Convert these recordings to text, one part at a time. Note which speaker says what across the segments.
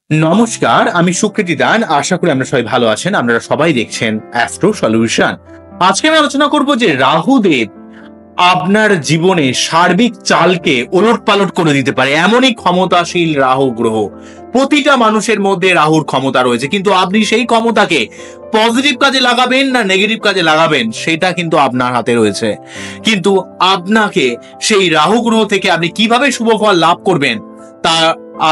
Speaker 1: নমস্কার, আমি সুকৃতি দান। আশা করি আমরা সবাই ভালো আছেন। আপনারা সবাই দেখছেন অ্যাস্ট্রো সলিউশন। আজকে আমি আলোচনা করব যে রাহুদেব আপনার জীবনে সার্বিক চালকে ওলটপালট করে দিতে পারে এমনই ক্ষমতাশীল রাহু গ্রহ। প্রতিটা মানুষের মধ্যে রাহুর ক্ষমতা রয়েছে, কিন্তু আপনি সেই ক্ষমতাকে পজিটিভ কাজে লাগাবেন না নেগেটিভ কাজে লাগাবেন সেটা কিন্তু আপনার হাতে রয়েছে। কিন্তু আপনাকে সেই রাহু গ্রহ থেকে আপনি কিভাবে শুভ ফল লাভ করবেন তা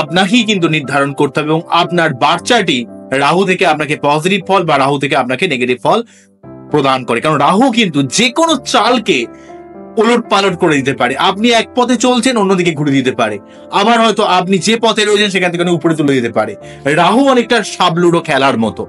Speaker 1: আপনাকেই কিন্তু নির্ধারণ করতে হবে, এবং আপনার বার্চাটি রাহু থেকে আপনাকে পজিটিভ ফল বা রাহু থেকে আপনাকে নেগেটিভ ফল প্রদান করে। কারণ রাহু কিন্তু যে কোনো চালকে ওলট পালট করে দিতে পারে। আপনি এক পথে চলছেন, অন্যদিকে ঘুরে দিতে পারে। আবার হয়তো আপনি যে পথে রয়েছেন সেখান থেকে উপরে তুলে দিতে পারে। রাহু অনেকটা সাবলুডো খেলার মতো।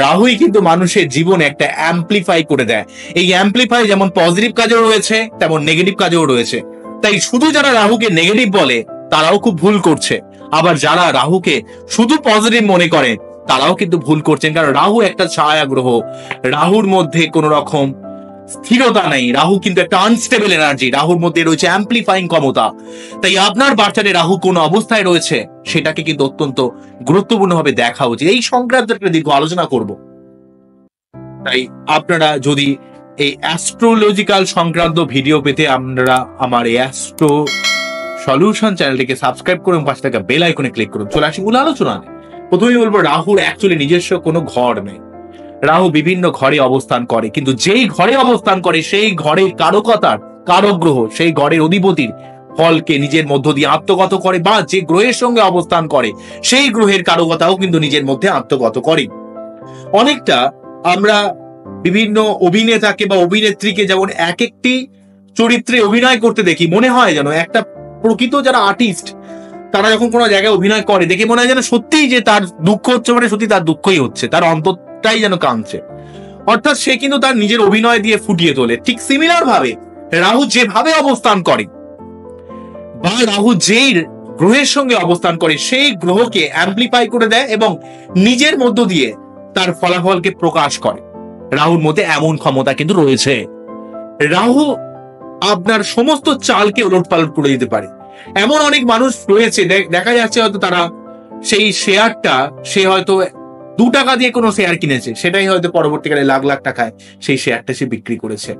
Speaker 1: রাহুই কিন্তু মানুষের জীবনে একটা অ্যাম্পলিফাই করে দেয়। এই অ্যাম্পলিফাই যেমন পজিটিভ কাজেও রয়েছে তেমন নেগেটিভ কাজেও রয়েছে। তাই শুধু যারা রাহুকে নেগেটিভ বলে তারাও খুব ভুল করছে, আবার যারা রাহুকে শুধু পজিটিভ মনে করে তারাও কিন্তু ভুল করছেন। কারণ রাহু একটা ছায়া গ্রহ, রাহুর মধ্যে কোন রকম স্থিরতা নেই। রাহু কিন্তু একটা আনস্টেবল এনার্জি, রাহুর মধ্যে রয়েছে অ্যাম্পলিফাইং ক্ষমতা। তাই আপনার বার্চারে রাহু কোন অবস্থায় রয়েছে সেটাকে কিন্তু অত্যন্ত গুরুত্বপূর্ণভাবে দেখা উচিত। এই সংক্রান্ত একটা দীর্ঘ আলোচনা করব। তাই আপনারা যদি এই অ্যাস্ট্রোলজিক্যাল সংক্রান্ত ভিডিও পেতে আপনারা আমার এই অ্যাস্ট্রো সলিউশন চ্যানেলটিকে সাবস্ক্রাইব করুন, পাশে থাকা বেল আইকনে ক্লিক করুন। চলে আসি মূল আলোচনা। প্রথমেই বলবো, রাহুর অ্যাকচুয়ালি নিজস্ব কোনো ঘর নেই। রাহু বিভিন্ন ঘরে অবস্থান করে, কিন্তু যেই ঘরে অবস্থান করে সেই ঘরের কারকতার কারক গ্রহ সেই ঘরের অধিপতির ফলকে নিজের মধ্য দিয়ে আত্মগত করে, বা যে গ্রহের সঙ্গে অবস্থান করে সেই গ্রহের কারকতাও কিন্তু নিজের মধ্যে আত্মগত করে। অনেকটা আমরা বিভিন্ন অভিনেতাকে বা অভিনেত্রীকে যেমন এক একটি চরিত্রে অভিনয় করতে দেখি, মনে হয় যেন একটা প্রকৃত যারা আর্টিস্ট তারা যখন কোনো জায়গায় অভিনয় করে দেখে মনে হয় যেন সত্যিই যে তার দুঃখ হচ্ছে, মানে সত্যি তার দুঃখই হচ্ছে, তার অন্তরটাই যেন কাঁদছে। অর্থাৎ সে কিন্তু তার নিজের অভিনয় দিয়ে ফুটিয়ে তোলে। ঠিক সিমিলার ভাবে রাহু যেভাবে অবস্থান করে বা রাহু যেই গ্রহের সঙ্গে অবস্থান করে সেই গ্রহকে অ্যাম্পলিফাই করে দেয় এবং নিজের মধ্য দিয়ে তার ফলাফলকে প্রকাশ করে। রাহুর মধ্যে এমন ক্ষমতা কিন্তু রয়েছে। রাহু আপনার সমস্ত চালকে ওলটপালট করে দিতে পারে। এমন অনেক মানুষ রয়েছে, দেখা যাচ্ছে হয়তো তারা সেই শেয়ারটা সে হয়তো 2 টাকা দিয়ে কোনো শেয়ার কিনেছে, সেটাই হয়তো পরবর্তীকালে লাখ লাখ টাকায় সেই শেয়ারটা সে বিক্রি করেছে।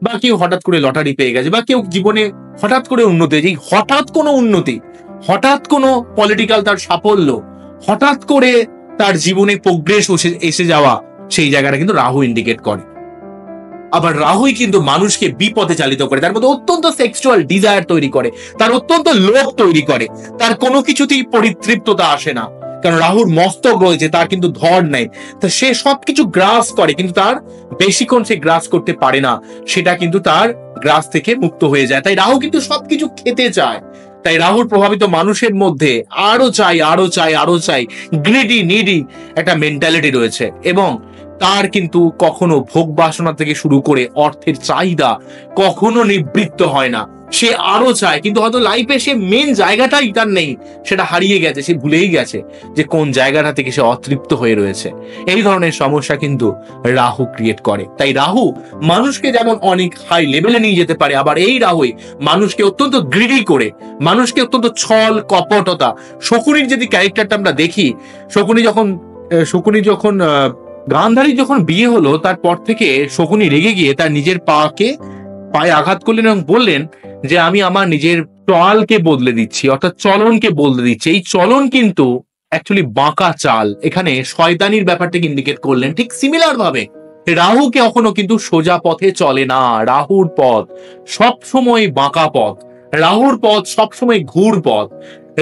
Speaker 1: বা কেউ হঠাৎ করে লটারি পেয়ে গেছে, বা কেউ জীবনে হঠাৎ করে উন্নতি, যে হঠাৎ কোনো উন্নতি, হঠাৎ কোনো পলিটিক্যাল তার সাফল্য, হঠাৎ করে তার জীবনে প্রোগ্রেস এসে যাওয়া, সেই জায়গাটা কিন্তু রাহু ইন্ডিকেট করে। আবার রাহুই কিন্তু মানুষকে বিপথে চালিত করে, তার মধ্যে অত্যন্ত সেক্সুয়াল ডিজায়ার তৈরি করে, তার অত্যন্ত লোভ তৈরি করে, তার কোনো কিছুতেই পরিতৃপ্ততা আসে না। কারণ রাহুর মস্তক রয়েছে, তার কিন্তু ধর নেই। তা সে সবকিছু গ্রাস করে, কিন্তু তার বেশিক্ষণ সে গ্রাস করতে পারে না, সেটা কিন্তু তার গ্রাস থেকে মুক্ত হয়ে যায়। তাই রাহু কিন্তু সবকিছু খেতে চায়। তাই রাহুর প্রভাবিত মানুষের মধ্যে আরো চাই আরো চাই আরো চাই, গ্রিডি নিডি একটা মেন্টালিটি রয়েছে, এবং তার কিন্তু কখনো ভোগ বাসনা থেকে শুরু করে অর্থের চাহিদা কখনো নিবৃত্ত হয় না। সে আরো চায়, কিন্তু হয়তো লাইফে সে মেন জায়গাটাই তার নেই, সেটা হারিয়ে গেছে, সে ভুলেই গেছে যে কোন জায়গাটা থেকে সে অতৃপ্ত হয়ে রয়েছে। এই ধরনের সমস্যা কিন্তু রাহু ক্রিয়েট করে। তাই রাহু মানুষকে যেমন অনেক হাই লেভেলে নিয়ে যেতে পারে, আবার এই রাহুই মানুষকে অত্যন্ত গ্রিডি করে, মানুষকে অত্যন্ত ছল কপটতা। শকুনির যদি ক্যারেক্টারটা আমরা দেখি, শকুনি যখন গান্ধারীর যখন বিয়ে হলো তারপর থেকে শকুনি রেগে গিয়ে তার নিজের পায়ে আঘাত করলেন এবং বললেন যে আমি আমার নিজের চালকে বদলে দিচ্ছি, অর্থাৎ চলনকে বদলে দিচ্ছি। এই চলন কিন্তু অ্যাকচুয়ালি বাঁকা চাল, এখানে শয়তানির ব্যাপারটাকে ইন্ডিকেট করলেন। ঠিক সিমিলার ভাবে রাহুকে কখনো কিন্তু সোজা পথে চলে না। রাহুর পথ সবসময় বাঁকা পথ, রাহুর পথ সবসময় ঘুর পথ।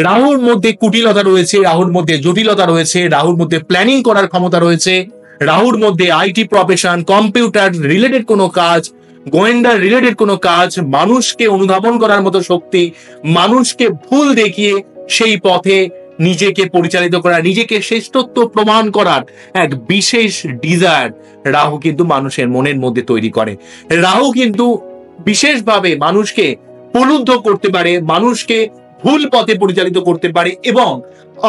Speaker 1: রাহুর মধ্যে কুটিলতা রয়েছে, রাহুর মধ্যে জটিলতা রয়েছে, রাহুর মধ্যে প্ল্যানিং করার ক্ষমতা রয়েছে, রাহুর মধ্যে আইটি প্রফেশন, কম্পিউটার রিলেটেড কোনো কাজ, গোয়েন্দা রিলেটেড কোনো কাজ, মানুষকে অনুধাবন করার মতো শক্তি, মানুষকে ভুল দেখিয়ে সেই পথে নিজেকে পরিচালিত করা, নিজেকে শ্রেষ্ঠত্ব প্রমাণ করার এক বিশেষ ডিজায়ার রাহু কিন্তু মানুষের মনের মধ্যে তৈরি করে। রাহু কিন্তু বিশেষভাবে মানুষকে প্রলুব্ধ করতে পারে, মানুষকে ভুল পথে পরিচালিত করতে পারে, এবং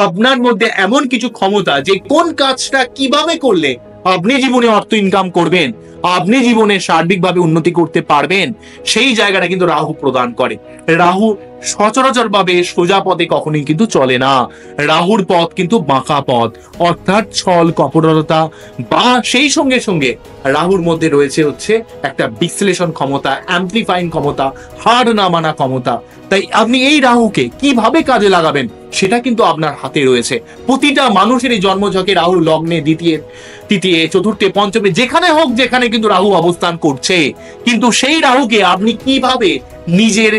Speaker 1: আপনার মধ্যে এমন কিছু ক্ষমতা যে কোন কাজটা কিভাবে করলে আপনি জীবনে অর্থ ইনকাম করবেন, আপনি জীবনে সার্বিকভাবে উন্নতি করতে পারবেন, সেই জায়গাটা কিন্তু রাহু প্রদান করে। রাহু সচরাচর ভাবে সোজা পথে কখনোই কিন্তু চলে না। রাহুর পথ কিন্তু বাঁকা পথ, অর্থাৎ ছল কপটতা, বা সেই সঙ্গে সঙ্গে রাহুর মধ্যে রয়েছে হচ্ছে একটা বিশ্লেষণ ক্ষমতা, অ্যাম্প্লিফাইং ক্ষমতা, হার না মানা ক্ষমতা। তাই আপনি এই রাহুকে কিভাবে কাজে লাগাবেন সেটা কিন্তু আপনার হাতে রয়েছে। প্রতিটা মানুষেরই জন্মঝকে রাহু লগ্নে, দ্বিতীয়, তৃতীয়, চতুর্থে, পঞ্চমে, যেখানে হোক যেখানে কিন্তু রাহু অবস্থান করছে, কিন্তু সেই রাহুকে আপনি কিভাবে নিজের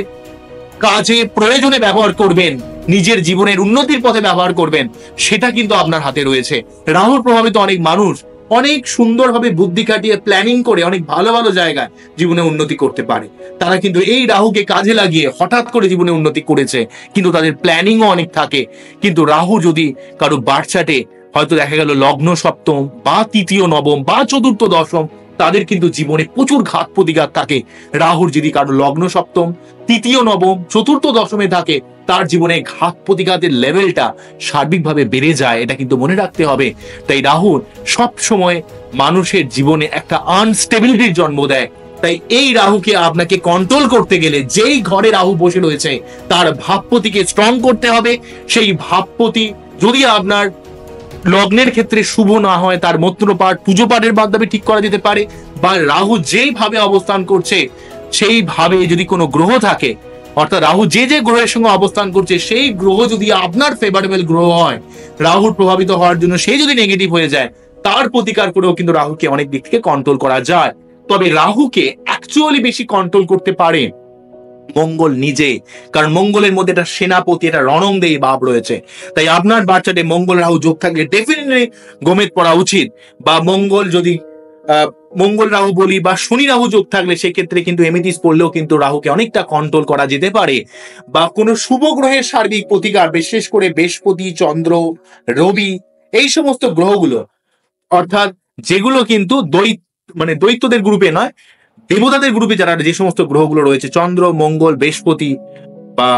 Speaker 1: কাজে প্রয়োজনে ব্যবহার করবেন, নিজের জীবনের উন্নতির পথে ব্যবহার করবেন, সেটা কিন্তু আপনার হাতে রয়েছে। রাহুর প্রভাবিত অনেক মানুষ অনেক সুন্দরভাবে বুদ্ধি খাটিয়ে প্ল্যানিং করে অনেক ভালো ভালো জায়গায় জীবনে উন্নতি করতে পারে। তারা কিন্তু এই রাহুকে কাজে লাগিয়ে হঠাৎ করে জীবনে উন্নতি করেছে, কিন্তু তাদের প্ল্যানিংও অনেক থাকে। কিন্তু রাহু যদি কারো বার্থ চার্টে হয়তো দেখা গেল লগ্ন সপ্তম বা তৃতীয় নবম বা চতুর্থ দশম, তাদের কিন্তু জীবনে প্রচুর ঘাত প্রতিঘাত থাকে। রাহুর যদি কারো লগ্ন সপ্তম, তৃতীয় নবম, চতুর্থ দশমে থাকে, তার জীবনে ঘাত প্রতিঘাতের লেভেলটা সার্বিকভাবে বেড়ে যায়, এটা কিন্তু মনে রাখতে হবে। তাই রাহুর সব সময় মানুষের জীবনে একটা আনস্টেবিলিটির জন্ম দেয়। তাই এই রাহুকে আপনাকে কন্ট্রোল করতে গেলে যেই ঘরে রাহু বসে রয়েছে তার ভাবপতিকে স্ট্রং করতে হবে। সেই ভাবপতি যদি আপনার লগ্নের ক্ষেত্রে শুভ না হয়, তার মন্ত্রপাঠ, পুজো পাঠের মাধ্যমে ঠিক করা যেতে পারে। বা রাহু যেইভাবে অবস্থান করছে সেইভাবে যদি কোনো গ্রহ থাকে, অর্থাৎ রাহু যে যে গ্রহের সঙ্গে অবস্থান করছে সেই গ্রহ যদি আপনার ফেভারেবল গ্রহ হয়, রাহুর প্রভাবিত হওয়ার জন্য সে যদি নেগেটিভ হয়ে যায়, তার প্রতিকার করেও কিন্তু রাহুকে অনেক দিক থেকে কন্ট্রোল করা যায়। তবে রাহুকে অ্যাকচুয়ালি বেশি কন্ট্রোল করতে পারে মঙ্গল নিজে, কারণ মঙ্গলের মধ্যে একটা সেনাপতি, একটা রণংদেহী ভাব রয়েছে। তাই আপনার বাচ্চাতে মঙ্গল রাহু যোগ থাকলে ডেফিনেটলি গোমেদ পড়া উচিত। বা মঙ্গল যদি মঙ্গল রাহু বলি বা শনি রাহু যোগ থাকলে সেক্ষেত্রে কিন্তু এমেথিস পড়লেও কিন্তু রাহুকে অনেকটা কন্ট্রোল করা যেতে পারে। বা কোনো শুভ গ্রহের সার্বিক প্রতিকার, বিশেষ করে বৃহস্পতি, চন্দ্র, রবি, এই সমস্ত গ্রহগুলো, অর্থাৎ যেগুলো কিন্তু দৈত্যদের গ্রুপে নয়, দেবতাদের গ্রুপে যারা যে সমস্ত গ্রহগুলো রয়েছে, চন্দ্র, মঙ্গল, বৃহস্পতি, বা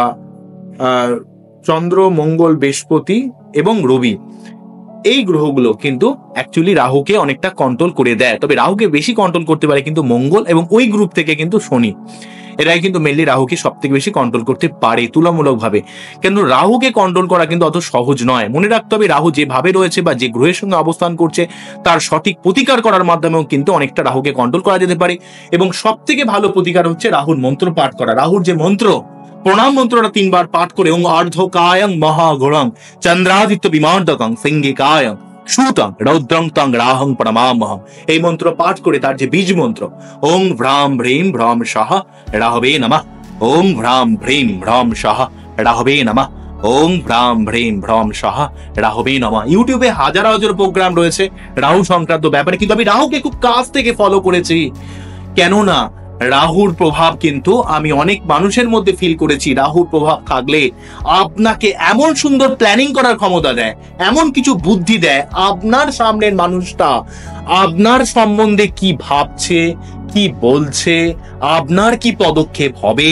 Speaker 1: চন্দ্র, মঙ্গল, বৃহস্পতি এবং রবি, এই গ্রহগুলো কিন্তু অ্যাকচুয়ালি রাহুকে অনেকটা কন্ট্রোল করে দেয়। তবে রাহুকে বেশি কন্ট্রোল করতে পারে কিন্তু মঙ্গল, এবং ওই গ্রুপ থেকে কিন্তু শনি, এরাই কিন্তু মেনলি রাহুকে সব থেকে বেশি কন্ট্রোল করতে পারে তুলনামূলক ভাবে। কিন্তু রাহুকে কন্ট্রোল করা কিন্তু অত সহজ নয়। মনে রাখতে হবে রাহু যেভাবে রয়েছে বা যে গ্রহের সঙ্গে অবস্থান করছে তার সঠিক প্রতিকার করার মাধ্যমেও কিন্তু অনেকটা রাহুকে কন্ট্রোল করা যেতে পারে। এবং সব থেকে ভালো প্রতিকার হচ্ছে রাহুর মন্ত্র পাঠ করা। রাহুর যে মন্ত্র, প্রণাম মন্ত্রটা 3 বার পাঠ করে, ওং অর্ধকায়ং মহাঘোরং চন্দ্রাদিত্য বিমান্তকং সিংহিকায়ং সুতং রৌদ্রং তং রাহং প্রণমামহং, এই মন্ত্র পাঠ করে তার যে বীজ মন্ত্র ওং ভ্রাম ভ্রীম ভ্রম সহ রাহবে নমঃ, ওং ভ্রাম ভ্রীম ভ্রম সহ রাহবে নমঃ, ওং ভ্রাম ভ্রীম ভ্রম সহ রাহবে নমঃ। ইউটিউবে হাজার হাজার প্রোগ্রাম রয়েছে রাহু সংক্রান্ত ব্যাপারে, কিন্তু আমি রাহুকে খুব কাছ থেকে ফলো করেছি। কেননা রাহুর প্রভাব কিন্তু আমি অনেক মানুষের মধ্যে ফিল করেছি। রাহুর প্রভাব থাকলে আপনাকে এমন সুন্দর প্ল্যানিং করার ক্ষমতা দেয়, এমন কিছু বুদ্ধি দেয়, আপনার সামনের মানুষটা আপনার সম্বন্ধে কি ভাবছে, কি বলছে, আপনার কি পদক্ষেপ হবে,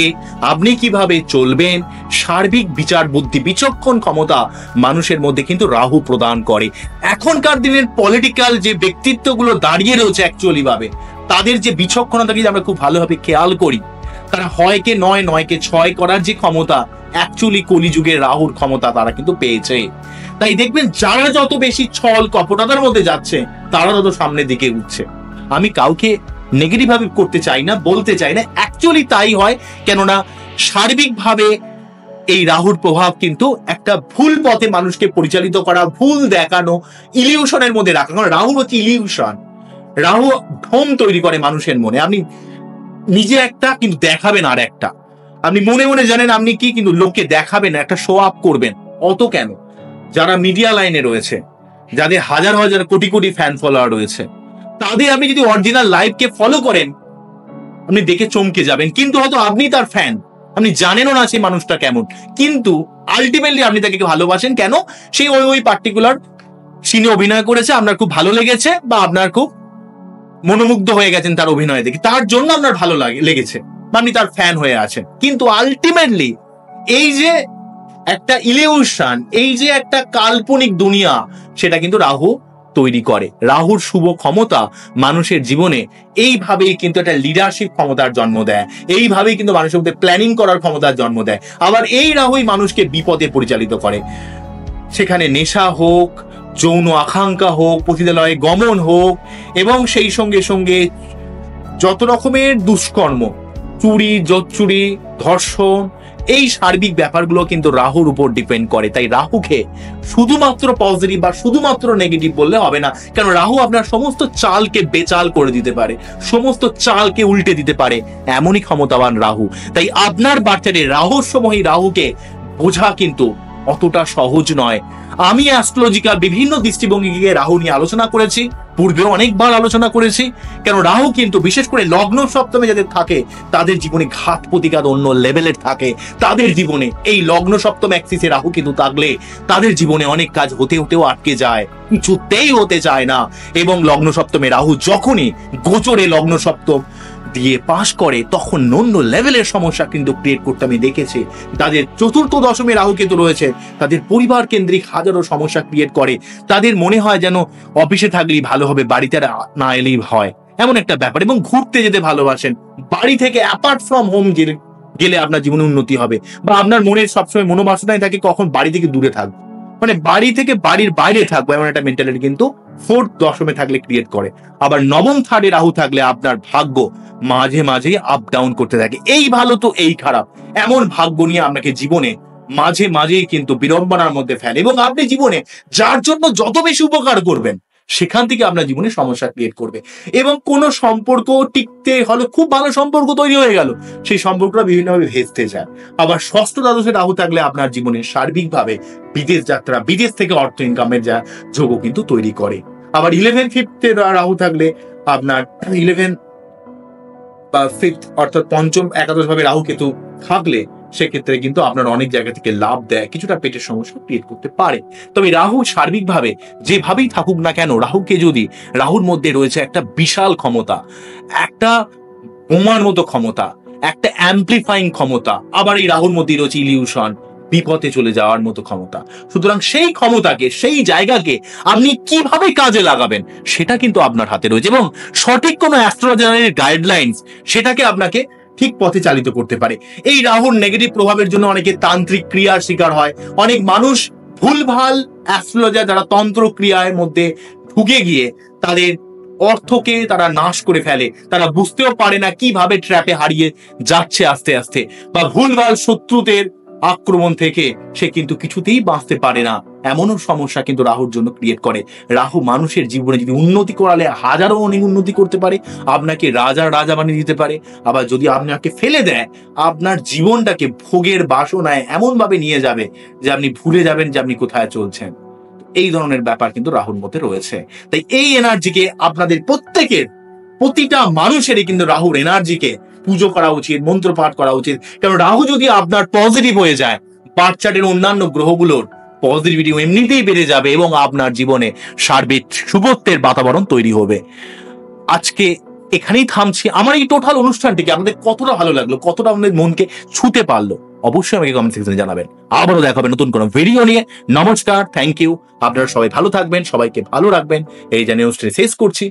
Speaker 1: আপনি কিভাবে চলবেন, সার্বিক বিচার বুদ্ধি, বিচক্ষণ ক্ষমতা মানুষের মধ্যে কিন্তু রাহু প্রদান করে। এখনকার দিনের পলিটিক্যাল যে ব্যক্তিত্বগুলো দাঁড়িয়ে রয়েছে অ্যাকচুয়ালি ভাবে, তাদের যে বিচক্ষণতা যদি আমরা খুব ভালোভাবে খেয়াল করি, তারা হয়কে 9, 9কে 6 করার যে ক্ষমতা অ্যাকচুয়ালি কলিযুগের রাহুর ক্ষমতা তারা কিন্তু পেয়েছে। তাই দেখবেন যারা যত বেশি ছল কপটতার মধ্যে যাচ্ছে তারা তত সামনের দিকে উঠছে। আমি কাউকে নেগেটিভ ভাবে করতে চাই না, বলতে চাই না, অ্যাকচুয়ালি তাই হয়। কেননা সার্বিকভাবে এই রাহুর প্রভাব কিন্তু একটা ভুল পথে মানুষকে পরিচালিত করা, ভুল দেখানো, ইলিউশনের মধ্যে রাখা। কারণ রাহু হচ্ছে ইলিউশন, রাহু ভ্রম তৈরি করে মানুষের মনে। আপনি নিজে একটা কিন্তু দেখাবেন আর একটা, আপনি মনে মনে জানেন আপনি কি, কিন্তু লোককে দেখাবেন, একটা শো আপ করবেন। অত কেন, যারা মিডিয়া লাইনে রয়েছে, যাদের হাজার হাজার কোটি কোটি ফ্যান ফলোয়ার রয়েছে, তাদের আপনি যদি অরিজিনাল লাইভকে ফলো করেন আপনি দেখে চমকে যাবেন। কিন্তু হয়তো আপনি তার ফ্যান, আপনি জানেনও না সেই মানুষটা কেমন, কিন্তু আলটিমেটলি আপনি তাকে ভালোবাসেন। কেন? সেই ওই পার্টিকুলার সিনে অভিনয় করেছে, আপনার খুব ভালো লেগেছে, বা আপনার খুব মনোমুগ্ধ হয়ে গেছেন তার অভিনয় দেখে, তার জন্য আপনার ভালো লেগেছে, আপনি তার ফ্যান হয়ে আছেন। কিন্তু আলটিমেটলি এই যে একটা ইলিউশন, এই যে একটা কাল্পনিক দুনিয়া, সেটা কিন্তু রাহু তৈরি করে। রাহুর শুভ ক্ষমতা মানুষের জীবনে এইভাবেই কিন্তু একটা লিডারশিপ ক্ষমতার জন্ম দেয়, এইভাবেই কিন্তু মানুষের মধ্যে প্ল্যানিং করার ক্ষমতার জন্ম দেয়। আবার এই রাহুই মানুষকে বিপদে পরিচালিত করে, সেখানে নেশা হোক, যৌন আকাঙ্ক্ষা হোক, পতিতালয়ে গমন হোক, এবং সেই সঙ্গে সঙ্গে যত রকমের দুষ্কর্ম, চুরি, জোচ্চুরি, ধর্ষণ, এই সার্বিক ব্যাপারগুলো কিন্তু রাহুর উপর ডিপেন্ড করে। তাই রাহুকে শুধুমাত্র পজিটিভ বা শুধুমাত্র নেগেটিভ বললে হবে না, কারণ রাহু আপনার সমস্ত চালকে বেচাল করে দিতে পারে, সমস্ত চালকে উল্টে দিতে পারে, এমনই ক্ষমতাবান রাহু। তাই আপনার বার্তারে রহস্যময়ী রাহুকে বোঝা কিন্তু অতটা সহজ নয়। আমি অ্যাস্ট্রোলজিক্যাল বিভিন্ন দৃষ্টিভঙ্গিকে রাহু নিয়ে আলোচনা করেছি, পূর্বেও অনেকবার আলোচনা করেছি। কেন রাহু কিন্তু বিশেষ করে লগ্ন সপ্তমে যাদের থাকে তাদের জীবনে ঘাত প্রতিঘাত অন্য লেভেলের থাকে। তাদের জীবনে এই লগ্ন সপ্তম অ্যাক্সিসে রাহু কিন্তু থাকলে তাদের জীবনে অনেক কাজ হতেও আটকে যায়, কিছুতেই হতে চায় না। এবং লগ্ন সপ্তমে রাহু যখনই গোচরে লগ্ন সপ্তম দিয়ে পাশ করে তখন অন্য লেভেলের সমস্যা কিন্তু ক্রিয়েট করতে আমি দেখেছি। তাদের চতুর্থ দশমে রাহু কিন্তু রয়েছে, তাদের পরিবার কেন্দ্রিক হাজারো সমস্যা ক্রিয়েট করে। তাদের মনে হয় যেন অফিসে থাকলেই ভালো হবে, বাড়িতে না এলেই হয়, এমন একটা ব্যাপার। এবং ঘুরতে যেতে ভালোবাসেন, বাড়ি থেকে অ্যাপার্ট ফ্রম হোম গেলে আপনার জীবনে উন্নতি হবে। বা আপনার মনের সবসময় মনোবাসনায় থাকে কখন বাড়ি থেকে দূরে থাকবে, মানে বাড়ি থেকে বাড়ির বাইরে থাকবো, এমন একটা মেন্টালিটি কিন্তু ফোর্থ দশমে থাকলে ক্রিয়েট করে। আবার নবম থার্ডে রাহু থাকলে আপনার ভাগ্য মাঝে মাঝে আপ ডাউন করতে থাকে, এই ভালো তো এই খারাপ, এমন ভাগ্য নিয়ে আপনাকে জীবনে মাঝে মাঝেই কিন্তু বিড়ম্বনার মধ্যে ফেলে। এবং আপনি জীবনে যার জন্য যত বেশি উপকার করবেন সেখান থেকে আপনার জীবনে সমস্যা ক্রিয়েট করবে। এবং কোনো সম্পর্ক টিকতে হলে, খুব ভালো সম্পর্ক তৈরি হয়ে গেল, সেই সম্পর্কটা বিভিন্নভাবে ভেস্তে যায়। আবার ষষ্ঠ দ্বাদশে রাহু থাকলে আপনার জীবনে সার্বিকভাবে বিদেশ যাত্রা, বিদেশ থেকে অর্থ ইনকামের যা যোগও কিন্তু তৈরি করে। আবার 11 5 রাহু থাকলে আপনার 11 বা 5 অর্থাৎ পঞ্চম একাদশ ভাবে রাহু কেতু থাকলে সেক্ষেত্রে কিন্তু আপনার অনেক জায়গা থেকে লাভ দেয়, কিছুটা পেটের সমস্যা ক্রিয়েট করতে পারে। তবে রাহু সার্বিকভাবে যেভাবেই থাকুক না কেন, রাহুকে যদি, রাহুর মধ্যে রয়েছে একটা বিশাল ক্ষমতা, একটা বোমার মতো ক্ষমতা, একটা অ্যাম্প্লিফাইং ক্ষমতা। আবার এই রাহুর মধ্যে রয়েছে ইলিউশন, বিপথে চলে যাওয়ার মতো ক্ষমতা। সুতরাং সেই ক্ষমতাকে, সেই জায়গাকে আপনি কিভাবে কাজে লাগাবেন সেটা কিন্তু আপনার হাতে রয়েছে। এবং সঠিক কোনো অ্যাস্ট্রোলজারের গাইডলাইন্স সেটাকে আপনাকে ঠিক পথে চালিত করতে পারে। এই রাহুর নেগেটিভ প্রভাবের জন্য অনেকে তান্ত্রিক ক্রিয়ার শিকার হয়। অনেক মানুষ ভুলভাল অ্যাস্ট্রোলজার যারা তন্ত্র ক্রিয়ার মধ্যে ঢুকে গিয়ে তাদের অর্থকে তারা নাশ করে ফেলে, তারা বুঝতেও পারে না কিভাবে ট্র্যাপে হারিয়ে যাচ্ছে আস্তে আস্তে, বা ভুলভাল শত্রুদের আক্রমণ থেকে সে কিন্তু কিছুতেই বাঁচতে পারে না, এমনও সমস্যা কিন্তু রাহুর জন্য ক্রিয়েট করে। রাহু মানুষের জীবনে যদি উন্নতি করালে হাজারো অনেক উন্নতি করতে পারে, আপনাকে রাজা বানিয়ে দিতে পারে। আবার যদি আপনাকে ফেলে দেয়, আপনার জীবনটাকে ভোগের বাসনায় এমন ভাবে নিয়ে যাবে যে আপনি ভুলে যাবেন যে আপনি কোথায় চলছেন। এই ধরনের ব্যাপার কিন্তু রাহুর মধ্যে রয়েছে। তাই এই এনার্জিকে আপনাদের প্রত্যেকের, প্রতিটা মানুষেরই কিন্তু রাহুর এনার্জিকে পুজো করা উচিত, মন্ত্র পাঠ করা উচিত। কারণ রাহু যদি আপনার পজিটিভ হয়ে যায়, বার্থ চার্টের অন্যান্য গ্রহগুলোর পজিটিভিটি এমনিতেই বেড়ে যাবে এবং আপনার জীবনে সার্বিক শুভত্বের বাতাবরণ তৈরি হবে। আজকে এখানেই থামছি। আমার এই টোটাল অনুষ্ঠানটিকে আপনাদের কতটা ভালো লাগলো, কতটা আপনাদের মনকে ছুঁতে পারলো, অবশ্যই আমাকে কমেন্ট সেকশনে জানাবেন। আবারও দেখা হবে নতুন কোনো ভিডিও নিয়ে। নমস্কার, থ্যাংক ইউ। আপনারা সবাই ভালো থাকবেন, সবাইকে ভালো রাখবেন, এই জানিয়ে অনুষ্ঠানে শেষ করছি।